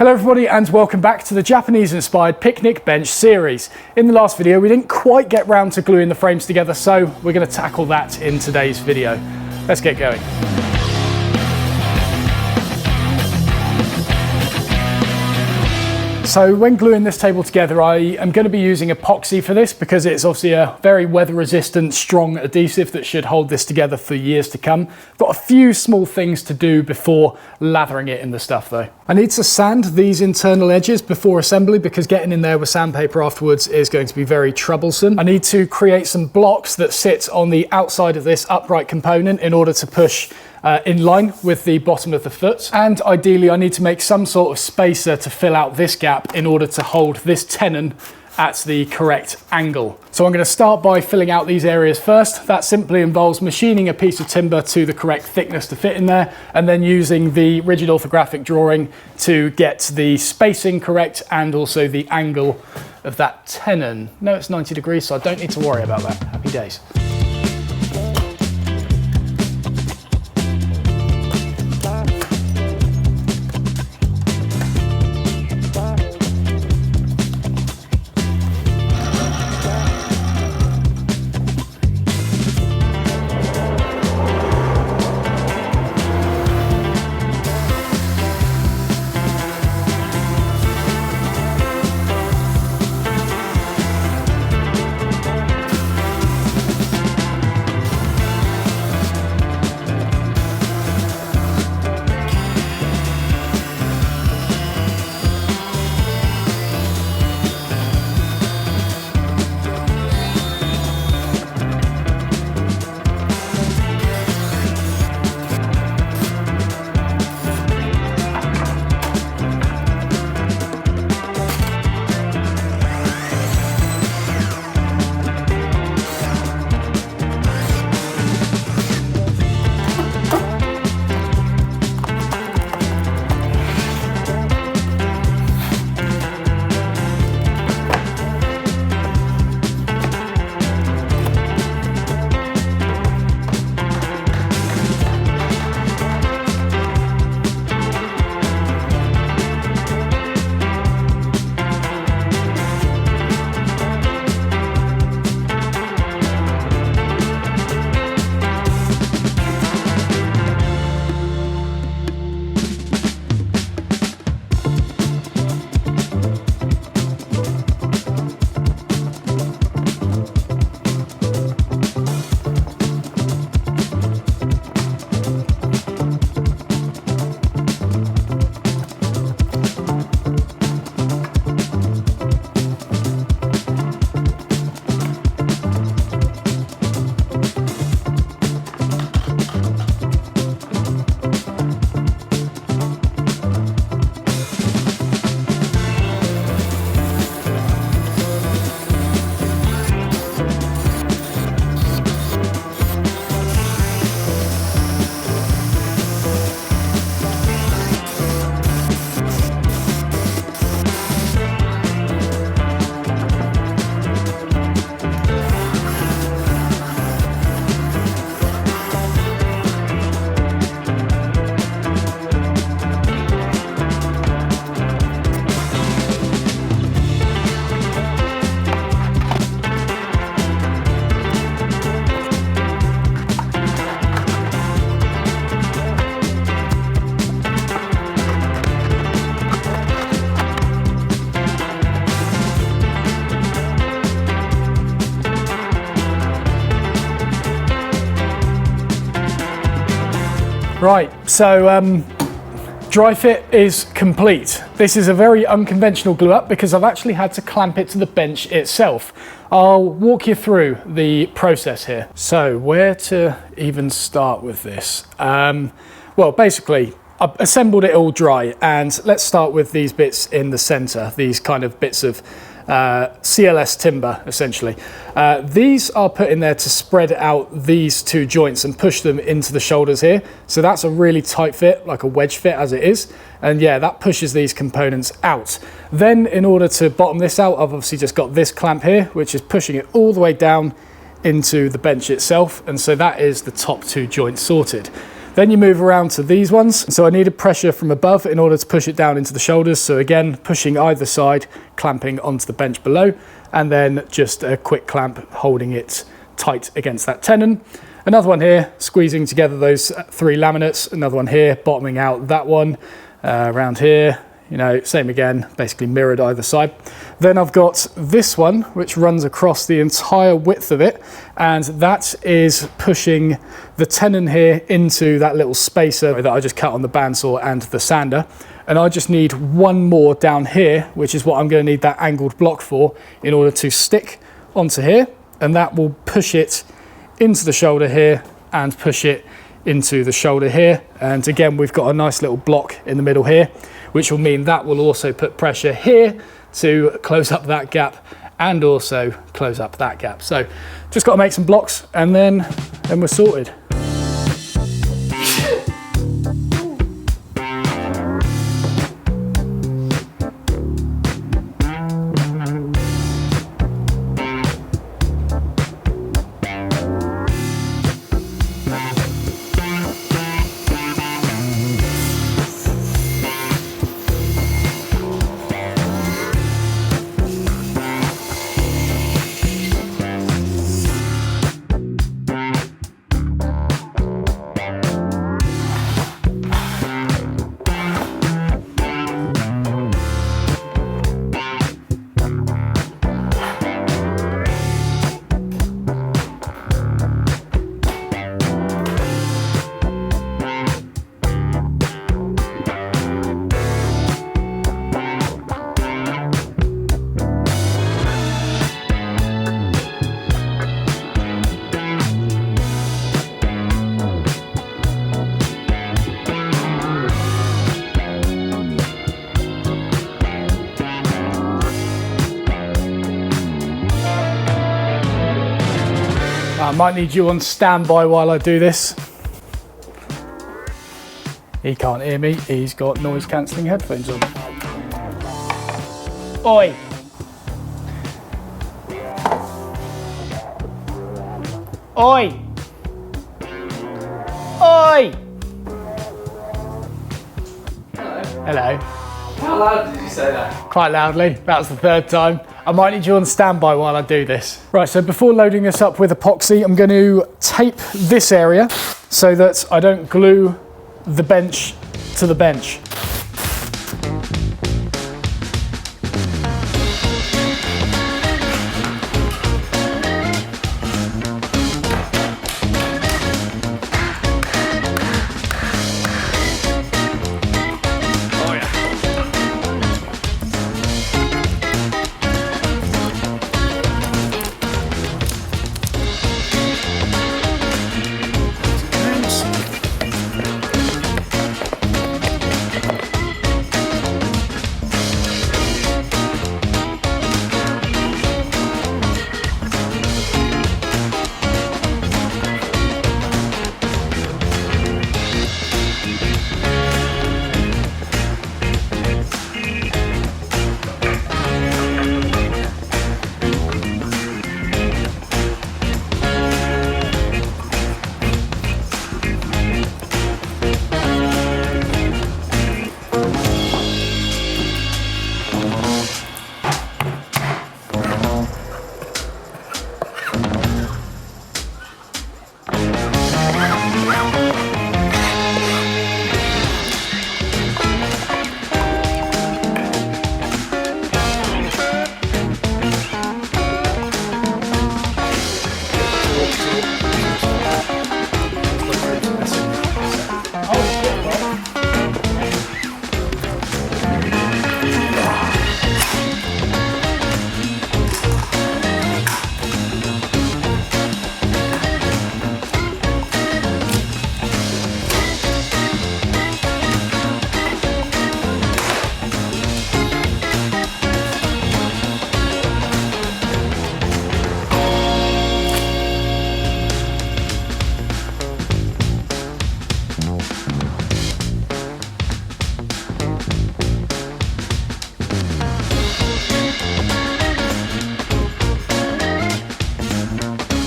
Hello everybody and welcome back to the Japanese inspired picnic bench series. In the last video we didn't quite get round to gluing the frames together, so we're going to tackle that in today's video. Let's get going. So when gluing this table together, I am going to be using epoxy for this because it's obviously a very weather resistant, strong adhesive that should hold this together for years to come. Got a few small things to do before lathering it in the stuff though. I need to sand these internal edges before assembly because getting in there with sandpaper afterwards is going to be very troublesome. I need to create some blocks that sit on the outside of this upright component in order to push in line with the bottom of the foot, and ideally I need to make some sort of spacer to fill out this gap in order to hold this tenon at the correct angle. So I'm going to start by filling out these areas first. That simply involves machining a piece of timber to the correct thickness to fit in there, and then using the rigid orthographic drawing to get the spacing correct and also the angle of that tenon. No, it's 90 degrees, so I don't need to worry about that. Happy days. Right, so dry fit is complete. This is a very unconventional glue up because I've actually had to clamp it to the bench itself. I'll walk you through the process here. So where to even start with this? Well, basically I've assembled it all dry, and let's start with these bits in the center, these kind of bits of CLS timber essentially. These are put in there to spread out these two joints and push them into the shoulders here. So that's a really tight fit, like a wedge fit as it is. And yeah, that pushes these components out. Then in order to bottom this out, I've obviously just got this clamp here, which is pushing it all the way down into the bench itself. And so that is the top two joints sorted. Then you move around to these ones. So I needed pressure from above in order to push it down into the shoulders. So again, pushing either side, clamping onto the bench below, and then just a quick clamp holding it tight against that tenon. Another one here, squeezing together those 3 laminates. Another one here, bottoming out that one. Around here, you know, same again, basically mirrored either side. Then I've got this one, which runs across the entire width of it, and that is pushing the tenon here into that little spacer that I just cut on the bandsaw and the sander. And I just need one more down here, which is what I'm going to need that angled block for in order to stick onto here, and that will push it into the shoulder here and push it into the shoulder here. And again, we've got a nice little block in the middle here, which will mean that will also put pressure here to close up that gap and also close up that gap. So just got to make some blocks and then we're sorted. I might need you on standby while I do this. He can't hear me, he's got noise cancelling headphones on. Oi! Oi! Oi! Hello. Hello. How loud did you say that? Quite loudly, that was the 3rd time. I might need you on standby while I do this. Right, so before loading this up with epoxy, I'm going to tape this area so that I don't glue the bench to the bench.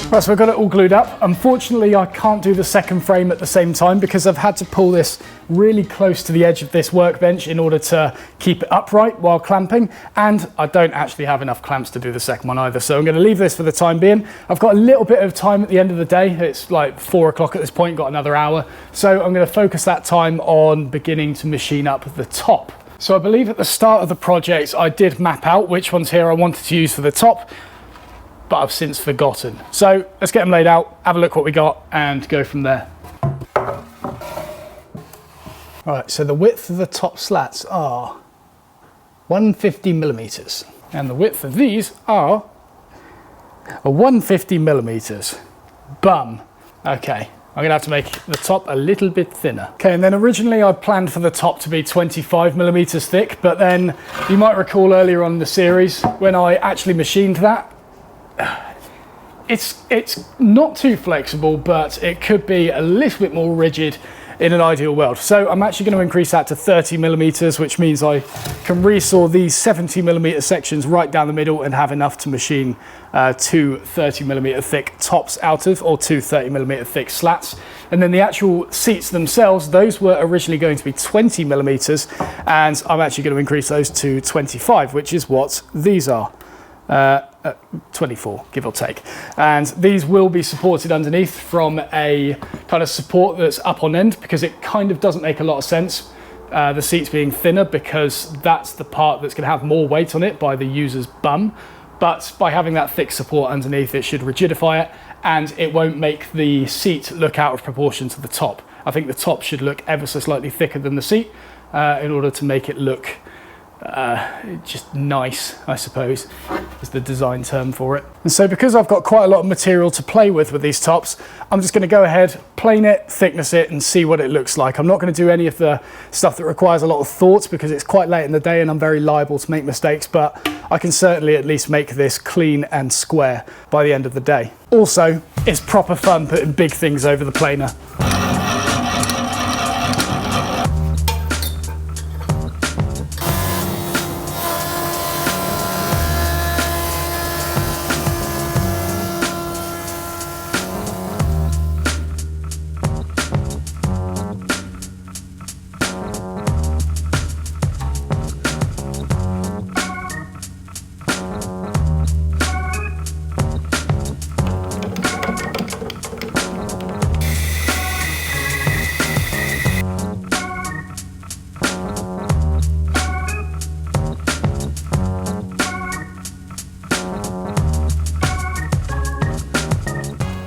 Right, so I've got it all glued up. Unfortunately, I can't do the second frame at the same time because I've had to pull this really close to the edge of this workbench in order to keep it upright while clamping, and I don't actually have enough clamps to do the second one either, so I'm going to leave this for the time being. I've got a little bit of time at the end of the day. It's like 4 o'clock at this point, got another hour, so I'm going to focus that time on beginning to machine up the top. So I believe at the start of the project I did map out which ones here I wanted to use for the top, but I've since forgotten. So let's get them laid out, have a look what we got, and go from there. All right, so the width of the top slats are 150 millimeters, and the width of these are 150 millimeters. Bum. Okay, I'm gonna have to make the top a little bit thinner. Okay, and then originally I planned for the top to be 25 millimeters thick, but then you might recall earlier on in the series when I actually machined that, it's not too flexible, but it could be a little bit more rigid in an ideal world. So I'm actually going to increase that to 30 millimeters, which means I can resaw these 70 millimeter sections right down the middle and have enough to machine 2 30 millimeter thick tops out of, or 2 30 millimeter thick slats. And then the actual seats themselves, those were originally going to be 20 millimeters, and I'm actually going to increase those to 25, which is what these are. 24, give or take. And these will be supported underneath from a kind of support that's up on end, because it kind of doesn't make a lot of sense, the seats being thinner, because that's the part that's going to have more weight on it by the user's bum. But by having that thick support underneath, it should rigidify it, and it won't make the seat look out of proportion to the top. I think the top should look ever so slightly thicker than the seat in order to make it look just nice, I suppose, is the design term for it. And so because I've got quite a lot of material to play with these tops, I'm just going to go ahead, plane it, thickness it, and see what it looks like. I'm not going to do any of the stuff that requires a lot of thought because it's quite late in the day and I'm very liable to make mistakes, but I can certainly at least make this clean and square by the end of the day. Also, it's proper fun putting big things over the planer.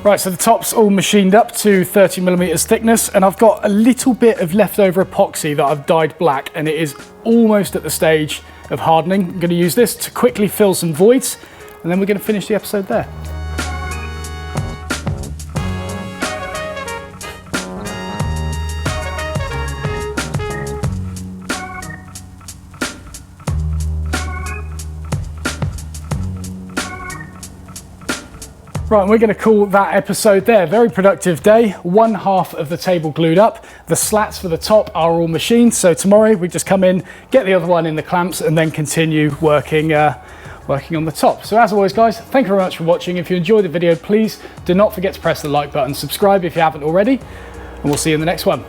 Right, so the top's all machined up to 30 millimeters thickness, and I've got a little bit of leftover epoxy that I've dyed black, and it is almost at the stage of hardening. I'm going to use this to quickly fill some voids, and then we're going to finish the episode there. Right, and we're going to call that episode there. Very productive day. One half of the table glued up. The slats for the top are all machined. So tomorrow we just come in, get the other one in the clamps, and then continue working on the top. So as always, guys, thank you very much for watching. If you enjoyed the video, please do not forget to press the like button, subscribe if you haven't already, and we'll see you in the next one.